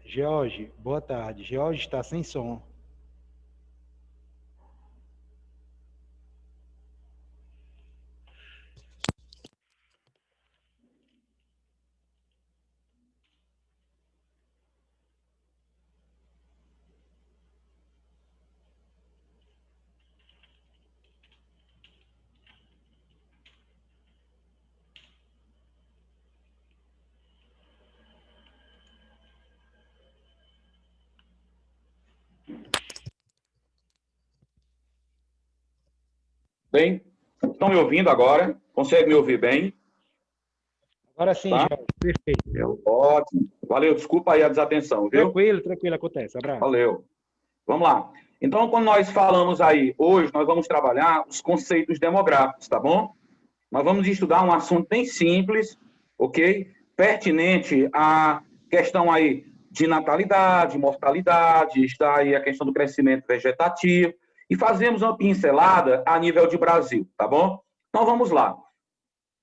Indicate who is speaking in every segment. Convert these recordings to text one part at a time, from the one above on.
Speaker 1: George, boa tarde. George está sem som.
Speaker 2: Bem, estão me ouvindo agora? Consegue me ouvir bem?
Speaker 1: Agora sim,
Speaker 2: Tá?
Speaker 1: George, perfeito.
Speaker 2: Ótimo. Valeu, desculpa aí a desatenção, viu?
Speaker 1: Tranquilo, tranquilo, acontece. Abraço.
Speaker 2: Valeu. Vamos lá. Então, quando nós falamos aí, hoje nós vamos trabalhar os conceitos demográficos, tá bom? Nós vamos estudar um assunto bem simples, ok? Pertinente à questão aí de natalidade, mortalidade, está aí a questão do crescimento vegetativo, e fazemos uma pincelada a nível de Brasil, tá bom? Então, vamos lá.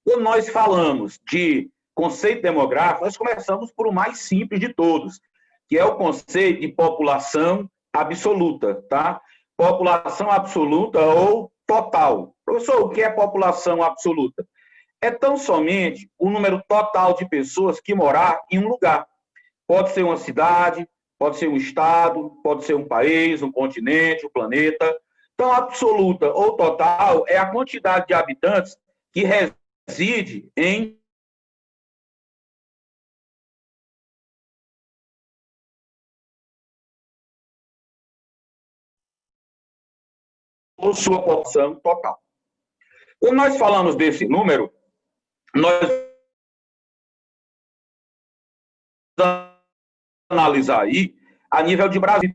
Speaker 2: Quando nós falamos de conceito demográfico, nós começamos por o mais simples de todos, que é o conceito de população absoluta, tá? População absoluta ou total. Professor, o que é população absoluta? É tão somente o número total de pessoas que morar em um lugar. Pode ser uma cidade, pode ser um estado, pode ser um país, um continente, um planeta. Então, absoluta ou total é a quantidade de habitantes que reside em sua população total. Quando nós falamos desse número, nós vamos analisar aí a nível de Brasil.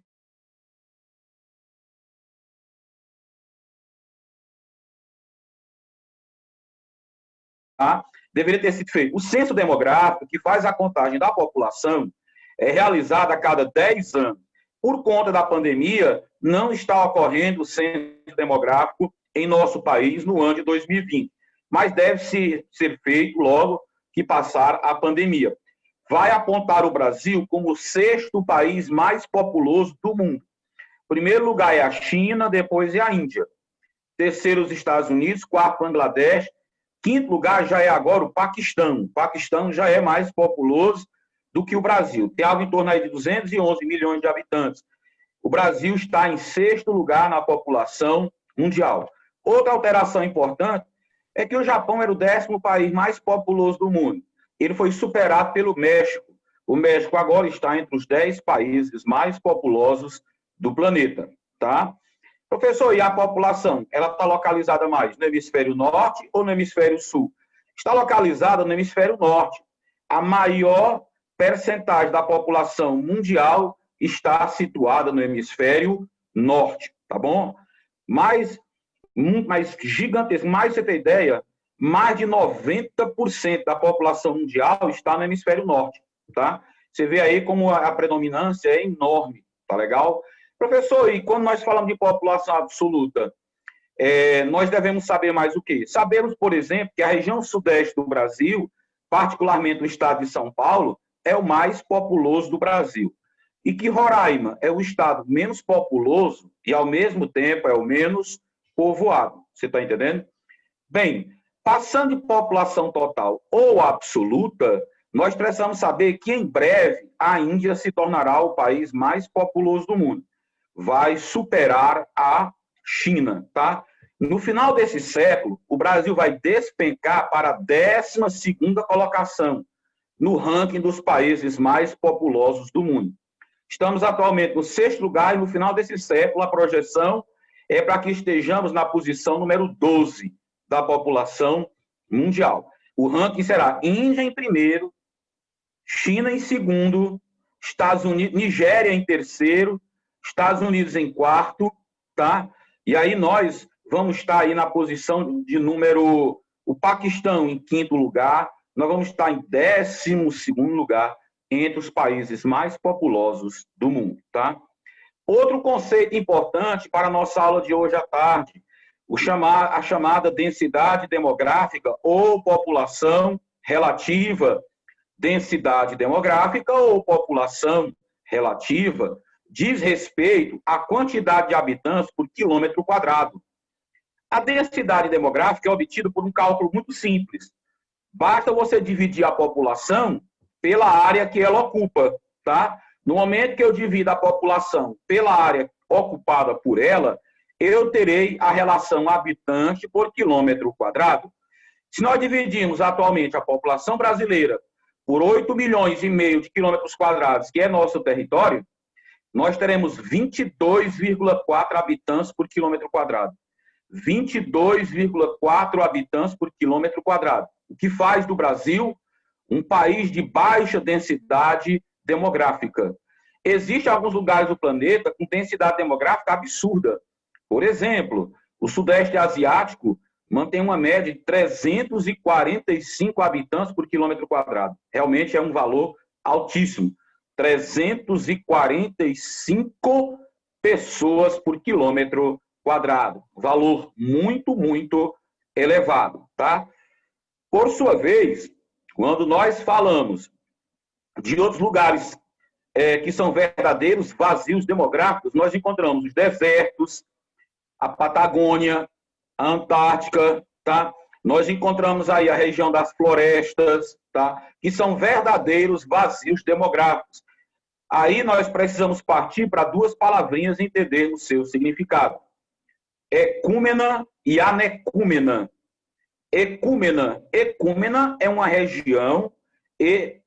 Speaker 2: Tá? Deveria ter sido feito. O censo demográfico, que faz a contagem da população, é realizado a cada 10 anos. Por conta da pandemia, não está ocorrendo o censo demográfico em nosso país no ano de 2020, mas deve ser feito logo que passar a pandemia. Vai apontar o Brasil como o sexto país mais populoso do mundo. Primeiro lugar é a China, depois é a Índia. Terceiro, os Estados Unidos, quarto, Bangladesh. Quinto lugar já é agora o Paquistão. O Paquistão já é mais populoso do que o Brasil. Tem algo em torno aí de 211 milhões de habitantes. O Brasil está em sexto lugar na população mundial. Outra alteração importante é que o Japão era o 10º país mais populoso do mundo. Ele foi superado pelo México. O México agora está entre os 10 países mais populosos do planeta, tá? Professor, e a população? Ela está localizada mais no hemisfério norte ou no hemisfério sul? Está localizada no hemisfério norte. A maior percentagem da população mundial está situada no hemisfério norte, tá bom? Mais gigantesco, mais você ter ideia, mais de 90% da população mundial está no hemisfério norte, tá? Você vê aí como a predominância é enorme, tá legal? Professor, e quando nós falamos de população absoluta, nós devemos saber mais o quê? Sabemos, por exemplo, que a região sudeste do Brasil, particularmente o estado de São Paulo, é o mais populoso do Brasil. E que Roraima é o estado menos populoso e, ao mesmo tempo, é o menos povoado. Você está entendendo? Bem, passando de população total ou absoluta, nós precisamos saber que, em breve, a Índia se tornará o país mais populoso do mundo. Vai superar a China, tá? No final desse século, o Brasil vai despencar para a 12ª colocação no ranking dos países mais populosos do mundo. Estamos atualmente no 6º lugar e no final desse século a projeção é para que estejamos na posição número 12 da população mundial. O ranking será Índia em primeiro, China em segundo, Estados Unidos, Nigéria em terceiro, Estados Unidos em quarto, tá? E aí nós vamos estar aí na posição de número, o Paquistão em quinto lugar, nós vamos estar em 12º lugar entre os países mais populosos do mundo, tá? Outro conceito importante para a nossa aula de hoje à tarde, a chamada densidade demográfica ou população relativa densidade demográfica ou população relativa diz respeito à quantidade de habitantes por quilômetro quadrado. A densidade demográfica é obtida por um cálculo muito simples. Basta você dividir a população pela área que ela ocupa, tá? No momento que eu divido a população pela área ocupada por ela, eu terei a relação habitante por quilômetro quadrado. Se nós dividirmos atualmente a população brasileira por 8,5 milhões de quilômetros quadrados, que é nosso território, nós teremos 22,4 habitantes por quilômetro quadrado. 22,4 habitantes por quilômetro quadrado, o que faz do Brasil um país de baixa densidade demográfica. Existem alguns lugares do planeta com densidade demográfica absurda. Por exemplo, o Sudeste Asiático mantém uma média de 345 habitantes por quilômetro quadrado. Realmente é um valor altíssimo. 345 pessoas por quilômetro quadrado. Valor muito, muito elevado, tá? Por sua vez, quando nós falamos de outros lugares que são verdadeiros vazios demográficos, nós encontramos os desertos, a Patagônia, a Antártica, tá? Nós encontramos aí a região das florestas, tá? Que são verdadeiros vazios demográficos. Aí nós precisamos partir para duas palavrinhas e entendermos seu significado. Ecúmena e anecúmena. Ecúmena é uma região, E-E-C-U-M-E-N-A.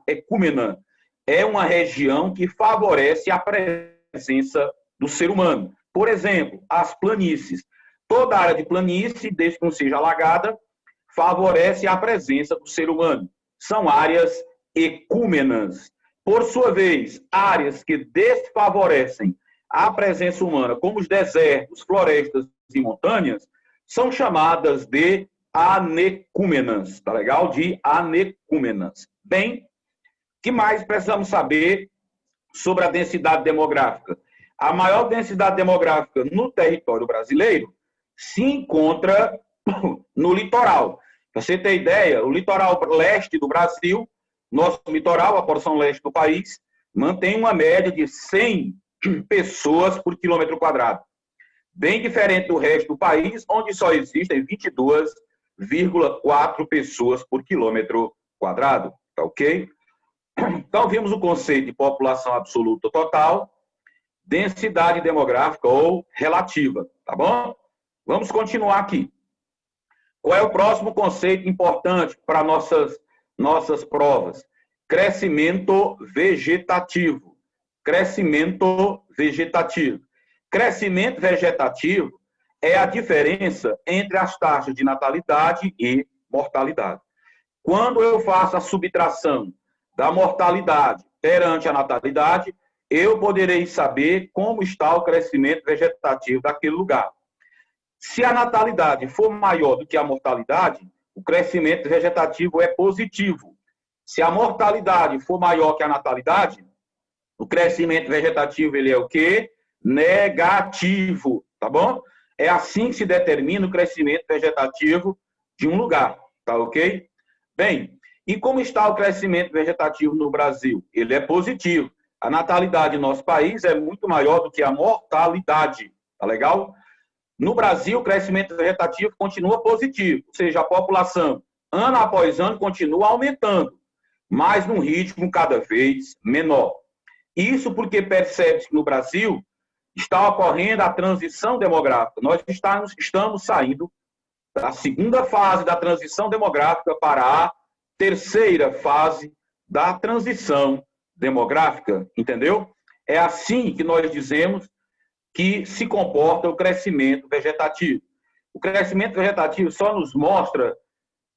Speaker 2: Ecúmena é uma região que favorece a presença do ser humano. Por exemplo, as planícies. Toda área de planície, desde que não seja alagada, favorece a presença do ser humano. São áreas ecúmenas. Por sua vez, áreas que desfavorecem a presença humana, como os desertos, florestas e montanhas, são chamadas de anecúmenas, tá legal? De anecúmenas. Bem, o que mais precisamos saber sobre a densidade demográfica? A maior densidade demográfica no território brasileiro se encontra no litoral. Para você ter ideia, o litoral leste do Brasil, nosso litoral, a porção leste do país, mantém uma média de 100 pessoas por quilômetro quadrado. Bem diferente do resto do país, onde só existem 22,4 pessoas por quilômetro quadrado. Tá ok? Então, vimos o conceito de população absoluta total, densidade demográfica ou relativa. Tá bom? Vamos continuar aqui. Qual é o próximo conceito importante para nossas provas? Crescimento vegetativo. Crescimento vegetativo. Crescimento vegetativo é a diferença entre as taxas de natalidade e mortalidade. Quando eu faço a subtração da mortalidade perante a natalidade, eu poderei saber como está o crescimento vegetativo daquele lugar. Se a natalidade for maior do que a mortalidade, o crescimento vegetativo é positivo. Se a mortalidade for maior que a natalidade, o crescimento vegetativo ele é o quê? Negativo, tá bom? É assim que se determina o crescimento vegetativo de um lugar, tá ok? Bem, e como está o crescimento vegetativo no Brasil? Ele é positivo. A natalidade no nosso país é muito maior do que a mortalidade, tá legal? No Brasil, o crescimento vegetativo continua positivo, ou seja, a população, ano após ano, continua aumentando, mas num ritmo cada vez menor. Isso porque percebe-se que no Brasil está ocorrendo a transição demográfica. Nós estamos saindo da segunda fase da transição demográfica para a terceira fase da transição demográfica, entendeu? É assim que nós dizemos que se comporta o crescimento vegetativo. O crescimento vegetativo só nos mostra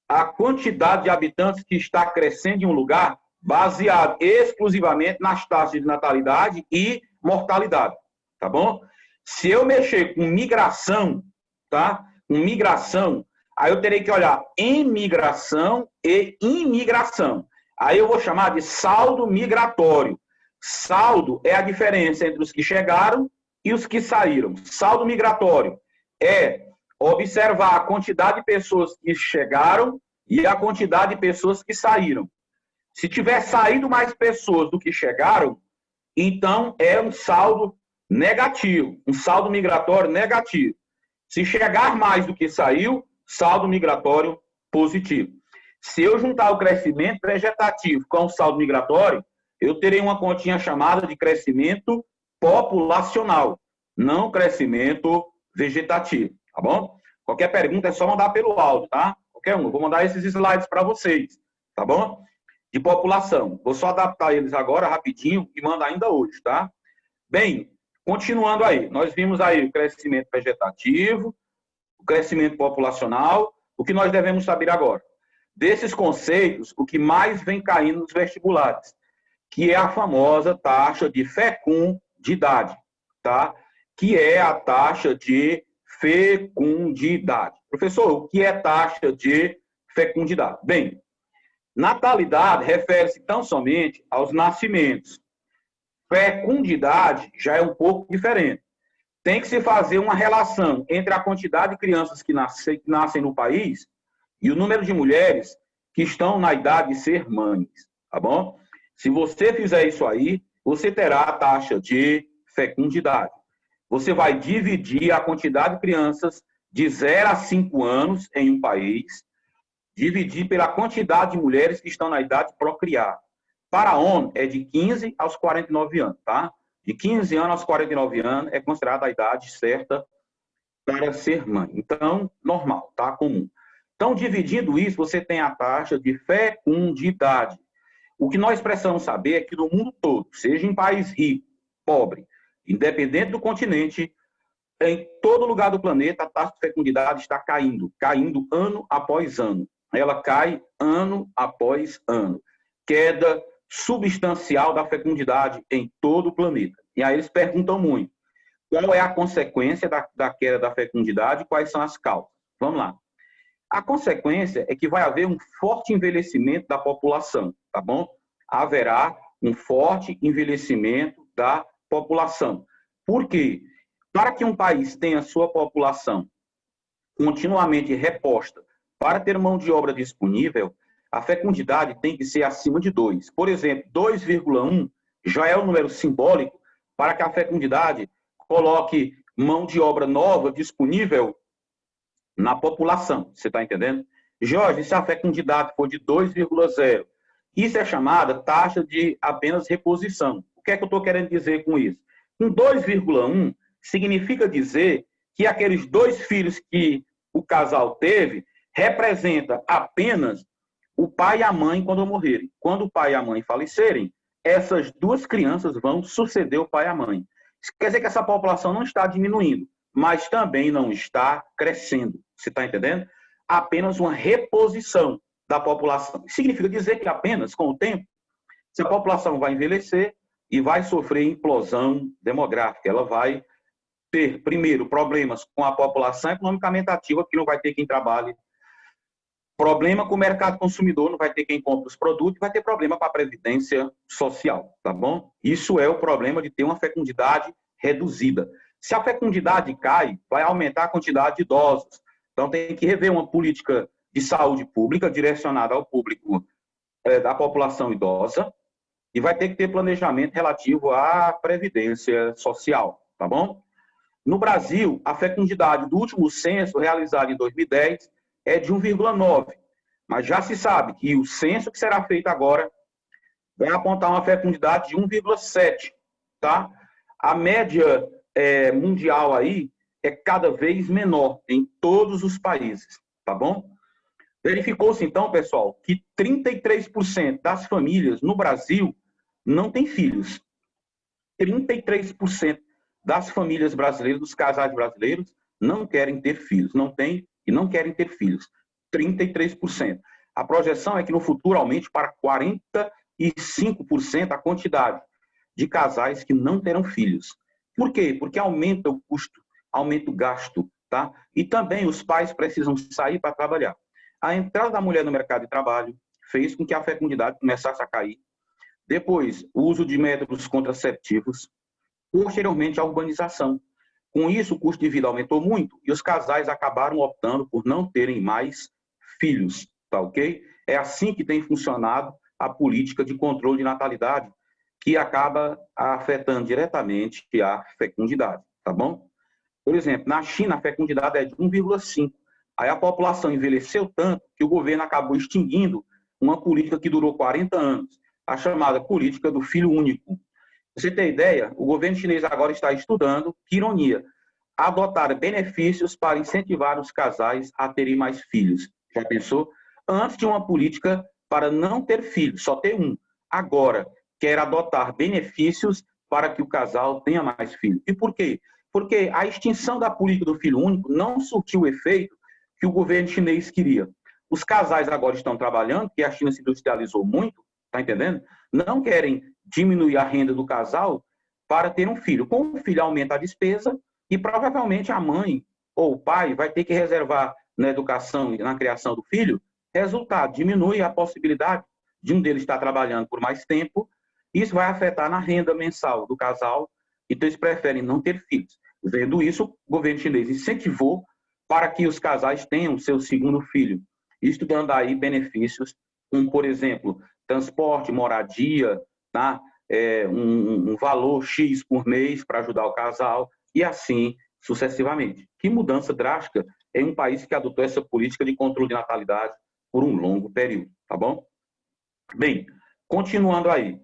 Speaker 2: a quantidade de habitantes que está crescendo em um lugar baseado exclusivamente nas taxas de natalidade e mortalidade, tá bom? Se eu mexer com migração, tá? Com migração, aí eu terei que olhar emigração e imigração. Aí eu vou chamar de saldo migratório. Saldo é a diferença entre os que chegaram e os que saíram. Saldo migratório é observar a quantidade de pessoas que chegaram e a quantidade de pessoas que saíram. Se tiver saído mais pessoas do que chegaram, então é um saldo negativo, um saldo migratório negativo. Se chegar mais do que saiu, saldo migratório positivo. Se eu juntar o crescimento vegetativo com o saldo migratório, eu terei uma continha chamada de crescimento populacional, não crescimento vegetativo, tá bom? Qualquer pergunta é só mandar pelo áudio, tá? Qualquer um. Eu vou mandar esses slides para vocês, tá bom? De população. Vou só adaptar eles agora rapidinho e mando ainda hoje, tá? Bem, continuando aí. Nós vimos aí o crescimento vegetativo, o crescimento populacional. O que nós devemos saber agora? Desses conceitos, o que mais vem caindo nos vestibulares, que é a famosa taxa de fecundidade, tá? Que é a taxa de fecundidade. Professor, o que é taxa de fecundidade? Bem, natalidade refere-se tão somente aos nascimentos. Fecundidade já é um pouco diferente. Tem que se fazer uma relação entre a quantidade de crianças que nascem no país e o número de mulheres que estão na idade de ser mães, tá bom? Se você fizer isso aí, você terá a taxa de fecundidade. Você vai dividir a quantidade de crianças de 0 a 5 anos em um país, dividir pela quantidade de mulheres que estão na idade de procriar. Para a ONU, é de 15 aos 49 anos, tá? De 15 anos aos 49 anos é considerada a idade certa para ser mãe. Então, normal, tá? Comum. Então, dividindo isso, você tem a taxa de fecundidade. O que nós precisamos saber é que no mundo todo, seja em país rico, pobre, independente do continente, em todo lugar do planeta, a taxa de fecundidade está caindo ano após ano. Ela cai ano após ano. Queda substancial da fecundidade em todo o planeta. E aí eles perguntam muito, qual é a consequência da queda da fecundidade e quais são as causas? Vamos lá. A consequência é que vai haver um forte envelhecimento da população, tá bom? Haverá um forte envelhecimento da população. Por quê? Para que um país tenha sua população continuamente reposta para ter mão de obra disponível, a fecundidade tem que ser acima de 2. Por exemplo, 2,1 já é um número simbólico para que a fecundidade coloque mão de obra nova disponível na população. Você está entendendo? Jorge, se a fecundidade for de 2,0, isso é chamada taxa de apenas reposição. O que é que eu estou querendo dizer com isso? Com 2,1, significa dizer que aqueles 2 filhos que o casal teve representa apenas o pai e a mãe quando morrerem. Quando o pai e a mãe falecerem, essas 2 crianças vão suceder o pai e a mãe. Isso quer dizer que essa população não está diminuindo, mas também não está crescendo. Você está entendendo? Apenas uma reposição da população. Significa dizer que apenas com o tempo, essa população vai envelhecer e vai sofrer implosão demográfica. Ela vai ter, primeiro, problemas com a população economicamente ativa, que não vai ter quem trabalhe. Problema com o mercado consumidor, não vai ter quem compra os produtos, vai ter problema com a previdência social, tá bom? Isso é o problema de ter uma fecundidade reduzida. Se a fecundidade cai, vai aumentar a quantidade de idosos. Então, tem que rever uma política de saúde pública direcionada ao público da população idosa e vai ter que ter planejamento relativo à previdência social, tá bom? No Brasil, a fecundidade do último censo, realizado em 2010, é de 1,9. Mas já se sabe que o censo que será feito agora vai apontar uma fecundidade de 1,7, tá? A média mundial aí é cada vez menor em todos os países, tá bom? Verificou-se então, pessoal, que 33% das famílias no Brasil não têm filhos. 33% das famílias brasileiras, dos casais brasileiros, não querem ter filhos, não têm e não querem ter filhos. 33%. A projeção é que no futuro aumente para 45% a quantidade de casais que não terão filhos. Por quê? Porque aumenta o custo, aumenta o gasto, tá? E também os pais precisam sair para trabalhar. A entrada da mulher no mercado de trabalho fez com que a fecundidade começasse a cair. Depois, o uso de métodos contraceptivos. Posteriormente, a urbanização. Com isso, o custo de vida aumentou muito e os casais acabaram optando por não terem mais filhos, tá ok? É assim que tem funcionado a política de controle de natalidade, que acaba afetando diretamente a fecundidade, tá bom? Por exemplo, na China, a fecundidade é de 1,5. Aí a população envelheceu tanto que o governo acabou extinguindo uma política que durou 40 anos, a chamada política do filho único. Você tem ideia? O governo chinês agora está estudando, que ironia, adotar benefícios para incentivar os casais a terem mais filhos. Já pensou? Antes tinha uma política para não ter filhos, só ter um. Agora, quer adotar benefícios para que o casal tenha mais filhos. E por quê? Porque a extinção da política do filho único não surtiu o efeito que o governo chinês queria. Os casais agora estão trabalhando, porque a China se industrializou muito, tá entendendo? Não querem diminuir a renda do casal para ter um filho. Com o filho aumenta a despesa e provavelmente a mãe ou o pai vai ter que reservar na educação e na criação do filho. Resultado, diminui a possibilidade de um deles estar trabalhando por mais tempo. Isso vai afetar na renda mensal do casal, então eles preferem não ter filhos. Vendo isso, o governo chinês incentivou para que os casais tenham seu segundo filho, isso dando aí benefícios, como, por exemplo, transporte, moradia, tá? Um valor X por mês para ajudar o casal, e assim sucessivamente. Que mudança drástica em um país que adotou essa política de controle de natalidade por um longo período, tá bom? Bem, continuando aí,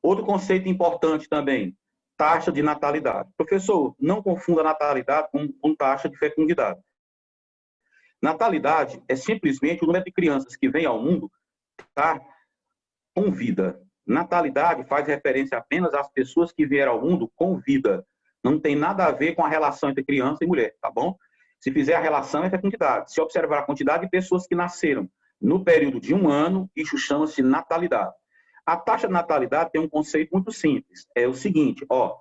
Speaker 2: outro conceito importante também, taxa de natalidade. Professor, não confunda natalidade com taxa de fecundidade. Natalidade é simplesmente o número de crianças que vêm ao mundo, tá, com vida. Natalidade faz referência apenas às pessoas que vieram ao mundo com vida. Não tem nada a ver com a relação entre criança e mulher, tá bom? Se fizer a relação, é fecundidade. Se observar a quantidade de pessoas que nasceram no período de um ano, isso chama-se natalidade. A taxa de natalidade tem um conceito muito simples. É o seguinte, ó.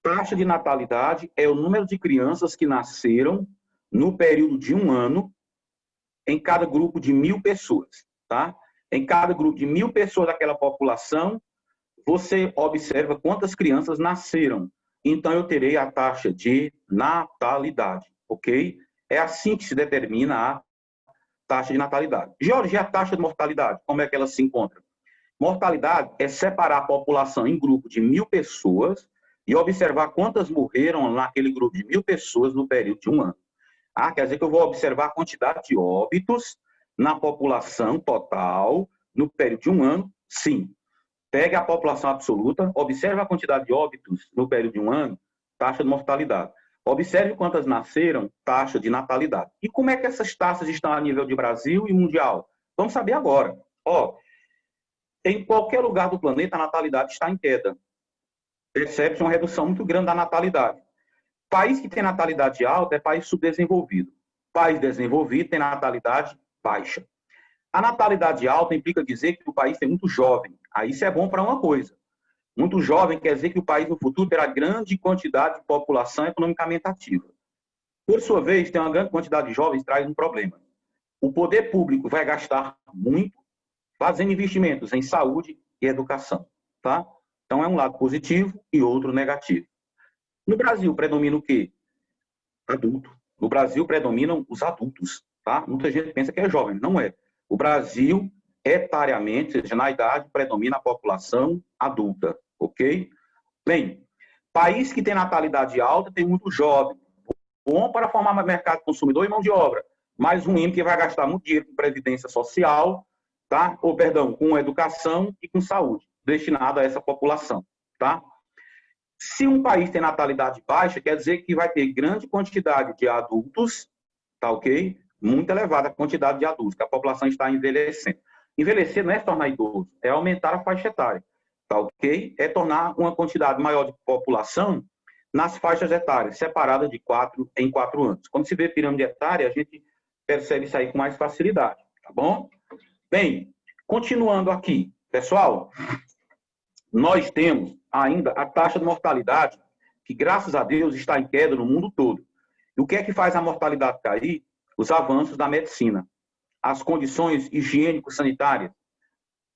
Speaker 2: Taxa de natalidade é o número de crianças que nasceram no período de um ano em cada grupo de 1.000 pessoas, tá? Em cada grupo de 1.000 pessoas daquela população, você observa quantas crianças nasceram. Então, eu terei a taxa de natalidade, ok? É assim que se determina a taxa de natalidade. Jorge, a taxa de mortalidade, como é que ela se encontra? Mortalidade é separar a população em grupo de 1.000 pessoas e observar quantas morreram naquele grupo de 1.000 pessoas no período de um ano. Quer dizer que eu vou observar a quantidade de óbitos na população total no período de um ano? Sim. Pegue a população absoluta, observe a quantidade de óbitos no período de um ano, taxa de mortalidade. Observe quantas nasceram, taxa de natalidade. E como é que essas taxas estão a nível de Brasil e mundial? Vamos saber agora. Ó, em qualquer lugar do planeta, a natalidade está em queda. Percebe-se uma redução muito grande da natalidade. País que tem natalidade alta é país subdesenvolvido. País desenvolvido tem natalidade baixa. A natalidade alta implica dizer que o país tem muito jovem. Aí isso é bom para uma coisa. Muito jovem quer dizer que o país no futuro terá grande quantidade de população economicamente ativa. Por sua vez, ter uma grande quantidade de jovens traz um problema. O poder público vai gastar muito fazendo investimentos em saúde e educação, tá? Então é um lado positivo e outro negativo. No Brasil predomina o quê? Adulto. No Brasil predominam os adultos, tá? Muita gente pensa que é jovem, não é. O Brasil, etariamente, ou seja, na idade, predomina a população adulta, ok? Bem, país que tem natalidade alta tem muito jovem. Bom para formar mercado consumidor e mão de obra. Mais um INPE que vai gastar muito dinheiro com previdência social, tá? Ou, perdão, com educação e com saúde, destinado a essa população, tá? Se um país tem natalidade baixa, quer dizer que vai ter grande quantidade de adultos, tá ok? Muito elevada a quantidade de adultos, que a população está envelhecendo. Envelhecer não é se tornar idoso, é aumentar a faixa etária, tá ok? É tornar uma quantidade maior de população nas faixas etárias, separadas de 4 em 4 anos. Quando se vê pirâmide etária, a gente percebe isso aí com mais facilidade, tá bom? Bem, continuando aqui, pessoal, nós temos ainda a taxa de mortalidade, que graças a Deus está em queda no mundo todo. E o que é que faz a mortalidade cair? Os avanços da medicina, as condições higiênico-sanitárias,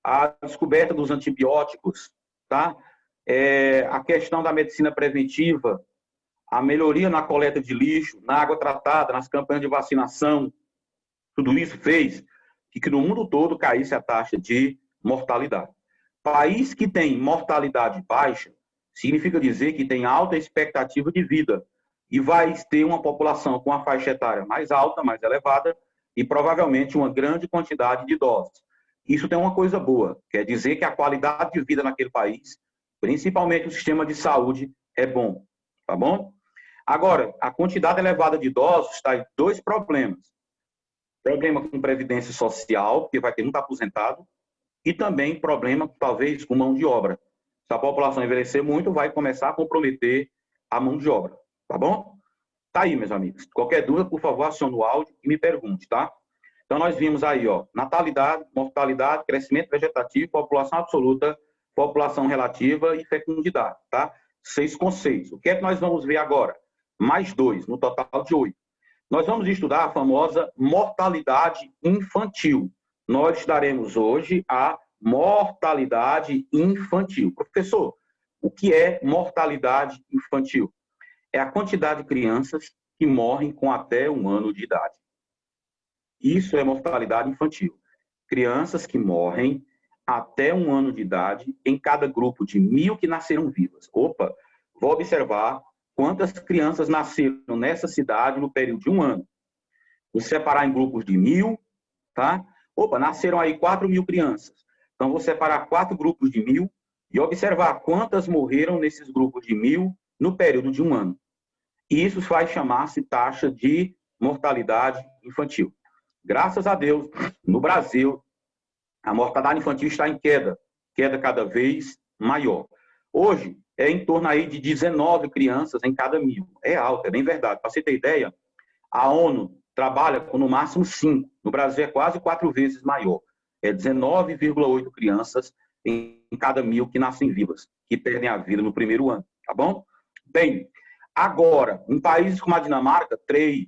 Speaker 2: a descoberta dos antibióticos, tá? A questão da medicina preventiva, a melhoria na coleta de lixo, na água tratada, nas campanhas de vacinação, Tudo isso fez que no mundo todo caísse a taxa de mortalidade. País que tem mortalidade baixa significa dizer que tem alta expectativa de vida e vai ter uma população com a faixa etária mais alta, mais elevada e provavelmente uma grande quantidade de idosos. Isso tem uma coisa boa, quer dizer que a qualidade de vida naquele país, principalmente o sistema de saúde, é bom, tá bom? Agora, a quantidade elevada de idosos está em dois problemas. Problema com previdência social, porque vai ter muito aposentado, e também problema, talvez, com mão de obra. Se a população envelhecer muito, vai começar a comprometer a mão de obra, tá bom? Tá aí, meus amigos. Qualquer dúvida, por favor, acione o áudio e me pergunte, tá? Então, nós vimos aí, ó, natalidade, mortalidade, crescimento vegetativo, população absoluta, população relativa e fecundidade, tá? 6 conceitos. O que é que nós vamos ver agora? Mais 2, no total de 8. Nós vamos estudar a famosa mortalidade infantil. Nós estudaremos hoje a mortalidade infantil. Professor, o que é mortalidade infantil? É a quantidade de crianças que morrem com até 1 ano de idade. Isso é mortalidade infantil. Crianças que morrem até 1 ano de idade em cada grupo de 1.000 que nasceram vivas. Opa, vou observar quantas crianças nasceram nessa cidade no período de 1 ano. Vou separar em grupos de 1.000, tá? Opa, nasceram aí 4.000 crianças. Então, vou separar 4 grupos de 1.000 e observar quantas morreram nesses grupos de 1.000 no período de 1 ano. E isso vai chamar-se taxa de mortalidade infantil. Graças a Deus, no Brasil, a mortalidade infantil está em queda cada vez maior. Hoje, é em torno aí de 19 crianças em cada 1.000. É alta, é bem verdade. Para você ter ideia, a ONU trabalha com no máximo 5. No Brasil é quase 4 vezes maior. É 19,8 crianças em cada 1.000 que nascem vivas, que perdem a vida no primeiro ano, tá bom? Bem, agora, em países como a Dinamarca, 3.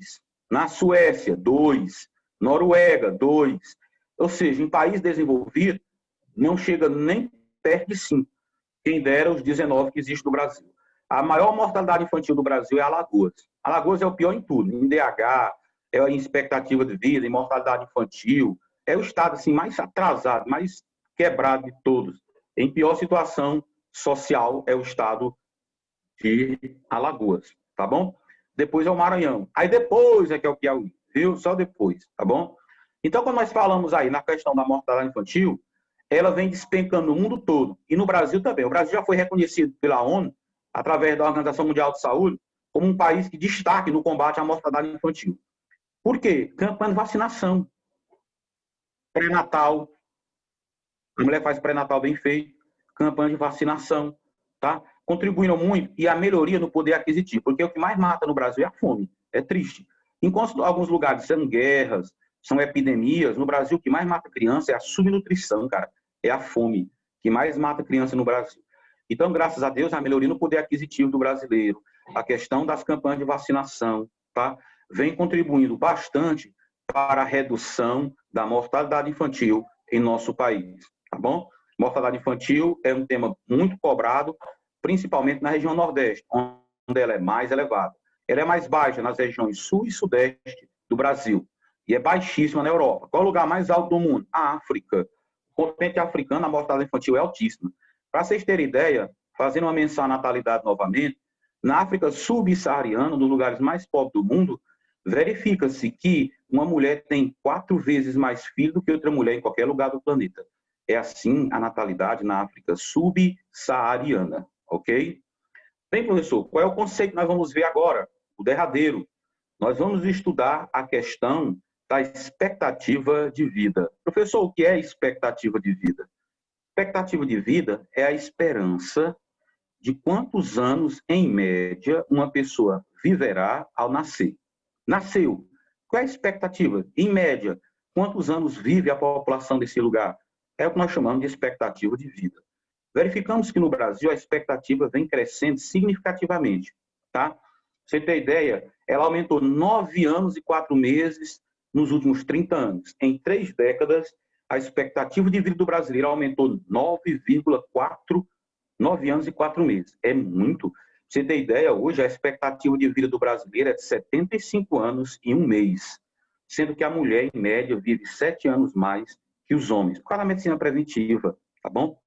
Speaker 2: Na Suécia, 2. Noruega, 2. Ou seja, em país desenvolvido, não chega nem perto de 5. Quem dera os 19 que existem no Brasil. A maior mortalidade infantil do Brasil é Alagoas. Alagoas é o pior em tudo, em DH, é em expectativa de vida, em mortalidade infantil. É o estado assim, mais atrasado, mais quebrado de todos. Em pior situação social é o estado de Alagoas, tá bom? Depois é o Maranhão. Aí depois é que é o Piauí, viu? Só depois, tá bom? Então, quando nós falamos aí na questão da mortalidade infantil, ela vem despencando no mundo todo, e no Brasil também. O Brasil já foi reconhecido pela ONU, através da Organização Mundial de Saúde, como um país que destaque no combate à mortalidade infantil. Por quê? Campanha de vacinação. Pré-natal. A mulher faz pré-natal bem feito. Campanha de vacinação. Tá? Contribuindo muito e a melhoria no poder aquisitivo. Porque o que mais mata no Brasil é a fome. É triste. Enquanto alguns lugares são guerras, são epidemias, no Brasil o que mais mata criança é a subnutrição, cara. É a fome que mais mata criança no Brasil. Então, graças a Deus, a melhoria no poder aquisitivo do brasileiro, a questão das campanhas de vacinação, tá? Vem contribuindo bastante para a redução da mortalidade infantil em nosso país, tá bom? Mortalidade infantil é um tema muito cobrado, principalmente na região Nordeste, onde ela é mais elevada. Ela é mais baixa nas regiões Sul e Sudeste do Brasil e é baixíssima na Europa. Qual é o lugar mais alto do mundo? A África. O continente africano, a mortalidade infantil é altíssima. Para vocês terem ideia, fazendo uma menção à natalidade novamente, na África subsaariana, nos lugares mais pobres do mundo, verifica-se que uma mulher tem 4 vezes mais filhos do que outra mulher em qualquer lugar do planeta. É assim a natalidade na África subsaariana, ok? Bem, professor, qual é o conceito que nós vamos ver agora? O derradeiro. Nós vamos estudar a questão da expectativa de vida. Professor, o que é expectativa de vida? Expectativa de vida é a esperança de quantos anos, em média, uma pessoa viverá ao nascer. Nasceu. Qual é a expectativa? Em média, quantos anos vive a população desse lugar? É o que nós chamamos de expectativa de vida. Verificamos que no Brasil a expectativa vem crescendo significativamente. Tá? Pra você ter ideia, ela aumentou 9 anos e 4 meses nos últimos 30 anos. Em 3 décadas, a expectativa de vida do brasileiro aumentou 9,4, 9 anos e 4 meses. É muito. Pra você ter ideia, hoje a expectativa de vida do brasileiro é de 75 anos e 1 mês. sendo que a mulher, em média, vive 7 anos mais que os homens, por causa da medicina preventiva, tá bom?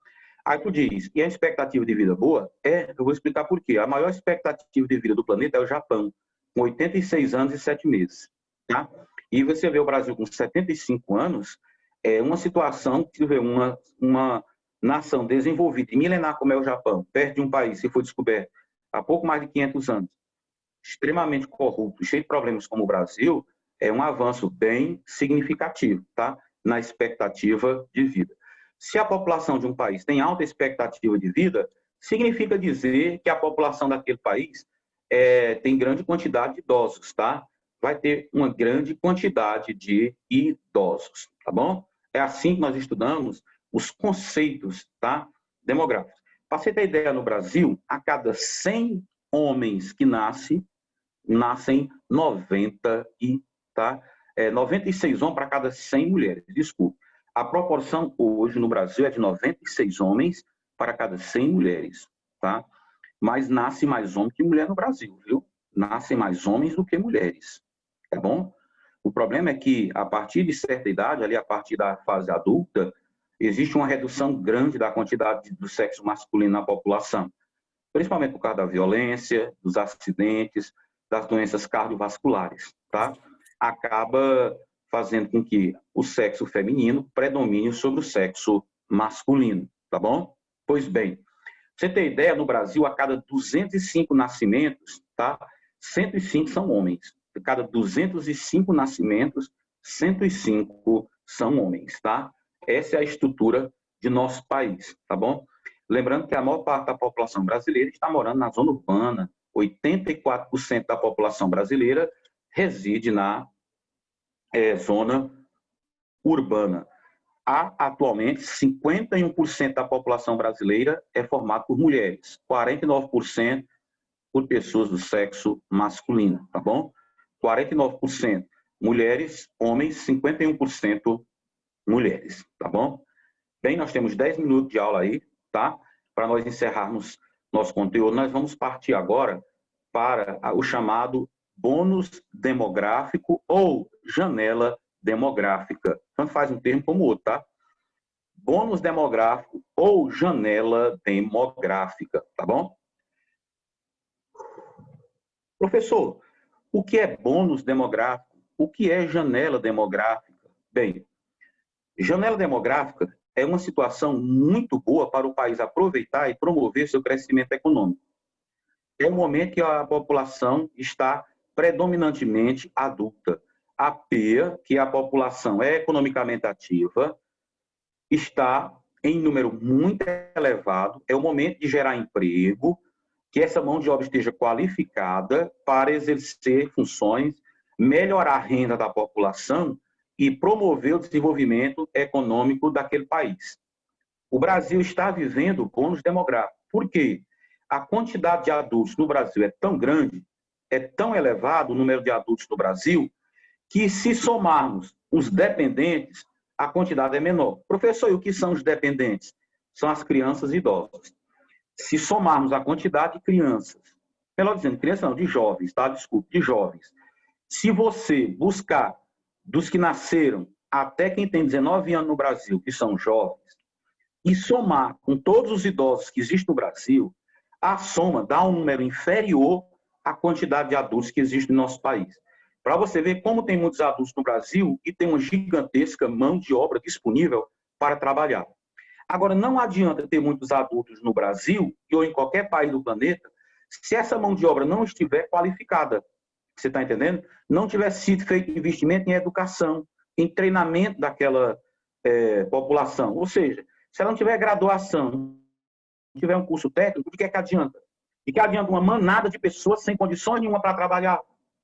Speaker 2: Aí tu diz, e a expectativa de vida boa? Eu vou explicar por quê. A maior expectativa de vida do planeta é o Japão, com 86 anos e 7 meses, tá? E você vê o Brasil com 75 anos, é uma situação que vê uma nação desenvolvida e milenar como é o Japão, perto de um país que foi descoberto há pouco mais de 500 anos, extremamente corrupto, cheio de problemas como o Brasil, é um avanço bem significativo, tá? Na expectativa de vida. Se a população de um país tem alta expectativa de vida, significa dizer que a população daquele país tem grande quantidade de idosos, tá? Vai ter uma grande quantidade de idosos, tá bom? É assim que nós estudamos os conceitos, tá? Demográficos. Para você ter ideia, no Brasil, a cada 100 homens que nascem 96 homens para cada 100 mulheres. Desculpe. A proporção hoje no Brasil é de 96 homens para cada 100 mulheres, tá? Mas nasce mais homem que mulher no Brasil, viu? Nascem mais homens do que mulheres, tá bom? O problema é que, a partir de certa idade, ali a partir da fase adulta, existe uma redução grande da quantidade do sexo masculino na população, principalmente por causa da violência, dos acidentes, das doenças cardiovasculares, tá? Acaba fazendo com que o sexo feminino predomine sobre o sexo masculino, tá bom? Pois bem, pra você ter ideia, no Brasil, a cada 205 nascimentos, tá? 105 são homens. A cada 205 nascimentos, 105 são homens, tá? Essa é a estrutura de nosso país, tá bom? Lembrando que a maior parte da população brasileira está morando na zona urbana. 84% da população brasileira reside na zona urbana. Há, atualmente, 51% da população brasileira é formada por mulheres, 49% por pessoas do sexo masculino, tá bom? 49% mulheres, homens, 51% mulheres, tá bom? Bem, nós temos 10 minutos de aula aí, tá? Para nós encerrarmos nosso conteúdo, nós vamos partir agora para o chamado bônus demográfico ou janela demográfica. Tanto faz um termo como outro, tá? Bônus demográfico ou janela demográfica, tá bom? Professor, o que é bônus demográfico? O que é janela demográfica? Bem, janela demográfica é uma situação muito boa para o país aproveitar e promover seu crescimento econômico. É o momento que a população está predominantemente adulta. A PEA, que a população é economicamente ativa, está em número muito elevado. É o momento de gerar emprego, que essa mão de obra esteja qualificada para exercer funções, melhorar a renda da população e promover o desenvolvimento econômico daquele país. O Brasil está vivendo bônus demográfico. Por quê? A quantidade de adultos no Brasil é tão grande, é tão elevado o número de adultos no Brasil, que se somarmos os dependentes, a quantidade é menor. Professor, e o que são os dependentes? São as crianças e idosos. Se somarmos a quantidade de crianças, melhor dizendo, crianças não, de jovens, tá? Desculpe, de jovens. Se você buscar dos que nasceram até quem tem 19 anos no Brasil, que são jovens, e somar com todos os idosos que existem no Brasil, a soma dá um número inferior à quantidade de adultos que existe no nosso país. Para você ver como tem muitos adultos no Brasil e tem uma gigantesca mão de obra disponível para trabalhar. Agora, não adianta ter muitos adultos no Brasil ou em qualquer país do planeta se essa mão de obra não estiver qualificada. Você está entendendo? Não tiver sido feito investimento em educação, em treinamento daquela população. Ou seja, se ela não tiver graduação, não tiver um curso técnico, de que adianta? De que adianta uma manada de pessoas sem condições nenhuma para trabalhar?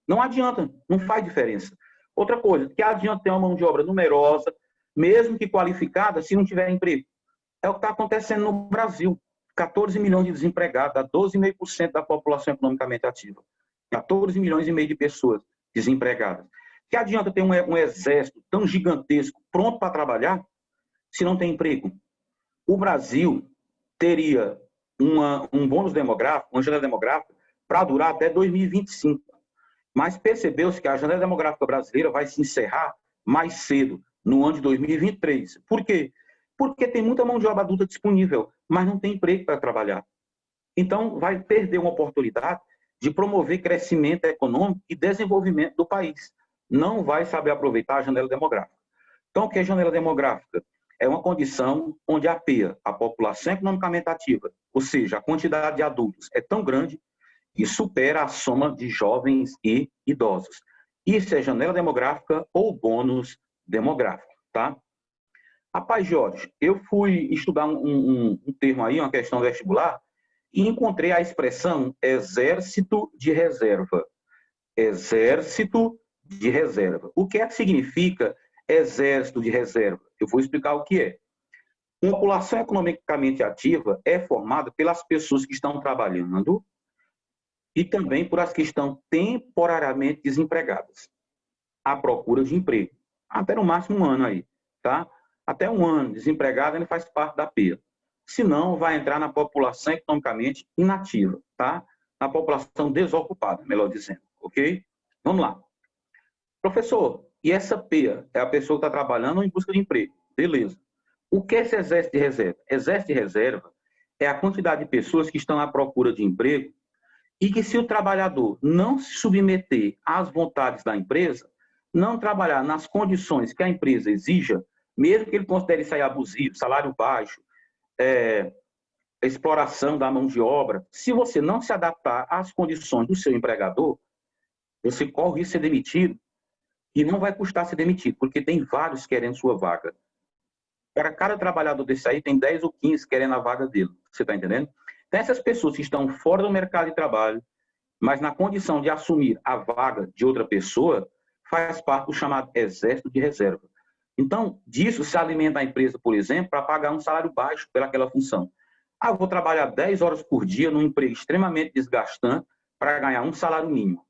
Speaker 2: Não adianta, não faz diferença. Outra coisa, que adianta ter uma mão de obra numerosa, mesmo que qualificada, se não tiver emprego? É o que está acontecendo no Brasil. 14 milhões de desempregados, dá 12,5% da população economicamente ativa. 14 milhões e meio de pessoas desempregadas. Que adianta ter um exército tão gigantesco pronto para trabalhar se não tem emprego? O Brasil teria um bônus demográfico, uma janela demográfica, para durar até 2025. Mas percebeu-se que a janela demográfica brasileira vai se encerrar mais cedo, no ano de 2023. Por quê? Porque tem muita mão de obra adulta disponível, mas não tem emprego para trabalhar. Então, vai perder uma oportunidade de promover crescimento econômico e desenvolvimento do país. Não vai saber aproveitar a janela demográfica. Então, o que é janela demográfica? É uma condição onde a PEA, a população economicamente ativa, ou seja, a quantidade de adultos é tão grande que supera a soma de jovens e idosos. Isso é janela demográfica ou bônus demográfico, tá? Rapaz, Jorge, eu fui estudar um termo aí, uma questão vestibular, e encontrei a expressão exército de reserva. Exército de reserva. O que é que significa exército de reserva? Eu vou explicar o que é. Uma população economicamente ativa é formada pelas pessoas que estão trabalhando e também por as que estão temporariamente desempregadas, à procura de emprego. Até no máximo um ano aí, tá? Até um ano desempregado, ele faz parte da PEA. Se não, vai entrar na população economicamente inativa, tá? Na população desocupada, melhor dizendo, ok? Vamos lá. Professor, e essa PEA é a pessoa que está trabalhando em busca de emprego. Beleza. O que é esse exército de reserva? Exército de reserva é a quantidade de pessoas que estão à procura de emprego e que, se o trabalhador não se submeter às vontades da empresa, não trabalhar nas condições que a empresa exija, mesmo que ele considere isso aí abusivo, salário baixo, exploração da mão de obra, se você não se adaptar às condições do seu empregador, você corre o risco de ser demitido e não vai custar ser demitido, porque tem vários querendo sua vaga. Para cada trabalhador desse aí, tem 10 ou 15 querendo a vaga dele. Você está entendendo? Então, essas pessoas que estão fora do mercado de trabalho, mas na condição de assumir a vaga de outra pessoa, faz parte do chamado exército de reserva. Então, disso se alimenta a empresa, por exemplo, para pagar um salário baixo pelaquela função. Ah, eu vou trabalhar 10 horas por dia num emprego extremamente desgastante para ganhar um salário mínimo.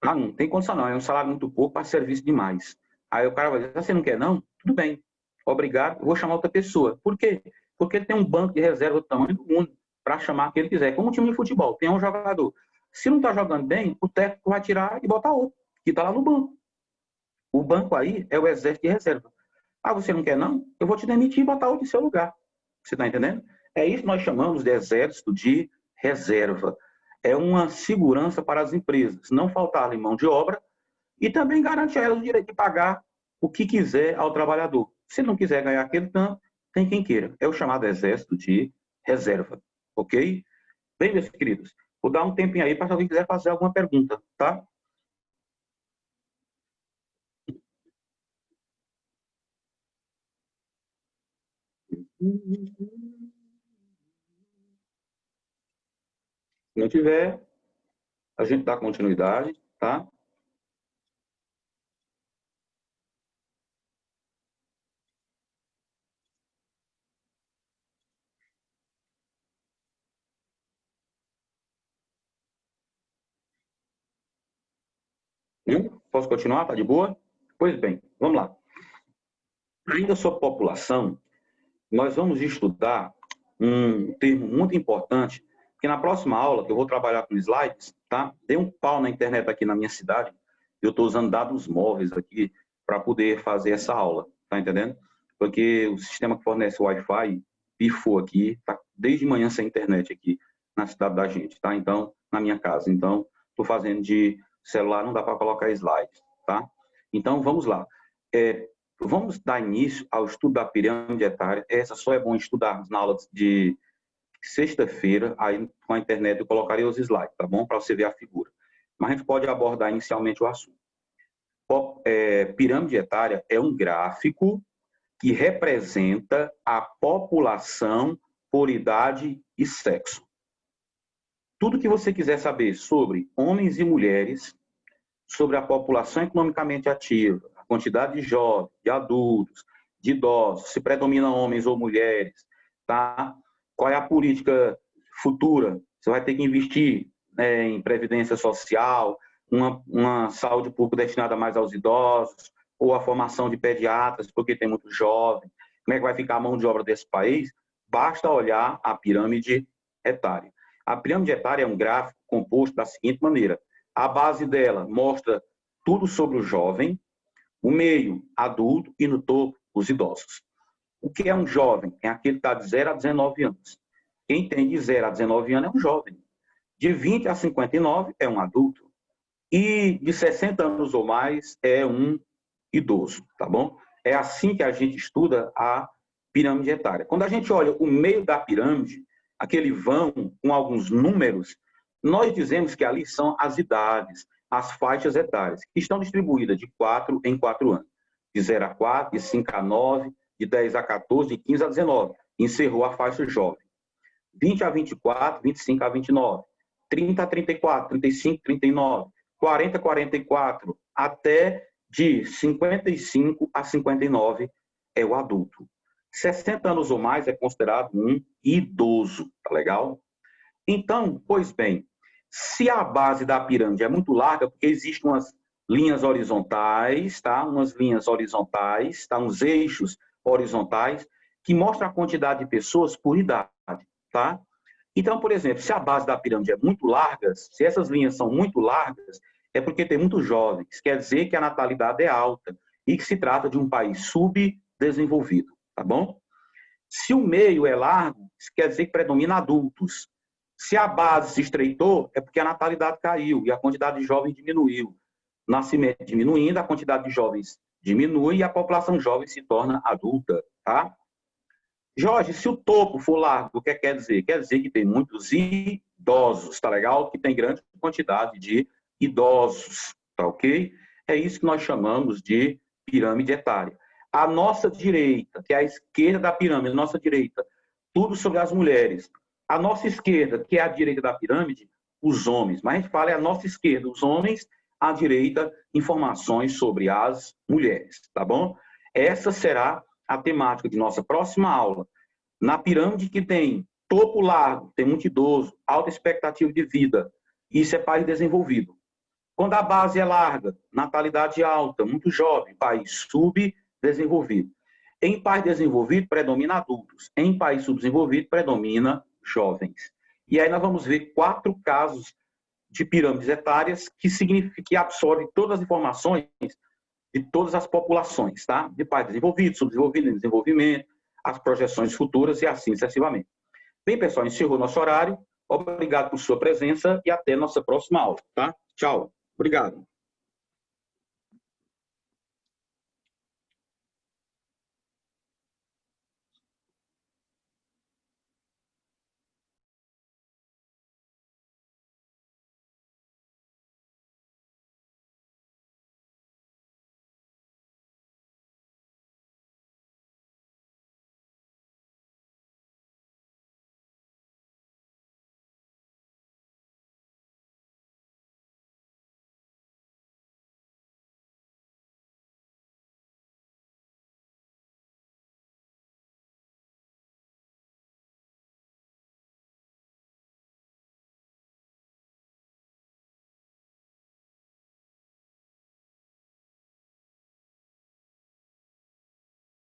Speaker 2: Ah, não tem condição não, é um salário muito pouco para serviço demais. Aí o cara vai dizer, você não quer não? Tudo bem, obrigado, vou chamar outra pessoa. Por quê? Porque ele tem um banco de reserva do tamanho do mundo para chamar quem ele quiser. Como um time de futebol, tem um jogador. Se não está jogando bem, o técnico vai tirar e botar outro, que está lá no banco. O banco aí é o exército de reserva. Ah, você não quer não? Eu vou te demitir e botar outro em seu lugar. Você está entendendo? É isso que nós chamamos de exército de reserva. É uma segurança para as empresas, não faltar mão de obra e também garante a elas o direito de pagar o que quiser ao trabalhador. Se não quiser ganhar aquele tanto, tem quem queira. É o chamado exército de reserva. Ok? Bem, meus queridos, vou dar um tempinho aí para se alguém quiser fazer alguma pergunta, tá? Se não tiver, a gente dá continuidade, tá? Posso continuar? Tá de boa? Pois bem, vamos lá. Ainda sobre população, nós vamos estudar um termo muito importante, porque na próxima aula, que eu vou trabalhar com slides, tá? Dei um pau na internet aqui na minha cidade, eu estou usando dados móveis aqui para poder fazer essa aula, tá entendendo? Porque o sistema que fornece o Wi-Fi pifou aqui, tá desde manhã sem internet aqui na cidade da gente, tá? Então, na minha casa. Então, estou fazendo de celular, não dá para colocar slides, tá? Então, vamos lá. Vamos dar início ao estudo da pirâmide etária. Essa só é bom estudarmos na aula de sexta-feira, aí com a internet eu colocarei os slides, tá bom? Para você ver a figura. Mas a gente pode abordar inicialmente o assunto. Pirâmide etária é um gráfico que representa a população por idade e sexo. Tudo que você quiser saber sobre homens e mulheres, sobre a população economicamente ativa, a quantidade de jovens, de adultos, de idosos, se predominam homens ou mulheres, tá? Qual é a política futura? Você vai ter que investir em previdência social, uma saúde pública destinada mais aos idosos, ou a formação de pediatras, porque tem muito jovem. Como é que vai ficar a mão de obra desse país? Basta olhar a pirâmide etária. A pirâmide etária é um gráfico composto da seguinte maneira: A base dela mostra tudo sobre o jovem, o meio, adulto, e no topo, os idosos. O que é um jovem? É aquele que está de 0 a 19 anos. Quem tem de 0 a 19 anos é um jovem. De 20 a 59 é um adulto. E de 60 anos ou mais é um idoso, tá bom? É assim que a gente estuda a pirâmide etária. Quando a gente olha o meio da pirâmide, aquele vão com alguns números, nós dizemos que ali são as idades, as faixas etárias, que estão distribuídas de 4 em 4 anos. De 0 a 4, de 5 a 9, de 10 a 14, de 15 a 19. Encerrou a faixa jovem. 20 a 24, 25 a 29. 30 a 34, 35 a 39. 40 a 44, até de 55 a 59 é o adulto. 60 anos ou mais é considerado um idoso, tá legal? Então, pois bem, se a base da pirâmide é muito larga, porque existem umas linhas horizontais, tá? Umas linhas horizontais, tá? Uns eixos horizontais, que mostram a quantidade de pessoas por idade, tá? Então, por exemplo, se a base da pirâmide é muito larga, se essas linhas são muito largas, é porque tem muitos jovens, quer dizer que a natalidade é alta e que se trata de um país subdesenvolvido, tá bom? Se o meio é largo, isso quer dizer que predomina adultos. Se a base se estreitou, é porque a natalidade caiu e a quantidade de jovens diminuiu. Nascimento diminuindo, a quantidade de jovens diminui e a população jovem se torna adulta, tá? Jorge, se o topo for largo, o que quer dizer? Quer dizer que tem muitos idosos, tá legal? Que tem grande quantidade de idosos, tá ok? É isso que nós chamamos de pirâmide etária. A nossa direita, que é a esquerda da pirâmide, a nossa direita, tudo sobre as mulheres. A nossa esquerda, que é a direita da pirâmide, os homens. Mas a gente fala é a nossa esquerda, os homens, à direita, informações sobre as mulheres, tá bom? Essa será a temática de nossa próxima aula. Na pirâmide que tem topo largo, tem muito idoso, alta expectativa de vida, isso é país desenvolvido. Quando a base é larga, natalidade alta, muito jovem, país subdesenvolvido. Em país desenvolvido, predomina adultos. Em país subdesenvolvido, predomina jovens. E aí nós vamos ver 4 casos de pirâmides etárias que absorvem todas as informações de todas as populações, tá? De país desenvolvido, subdesenvolvido, desenvolvimento, as projeções futuras e assim sucessivamente. Bem, pessoal, encerrou nosso horário. Obrigado por sua presença e até nossa próxima aula, tá? Tchau. Obrigado.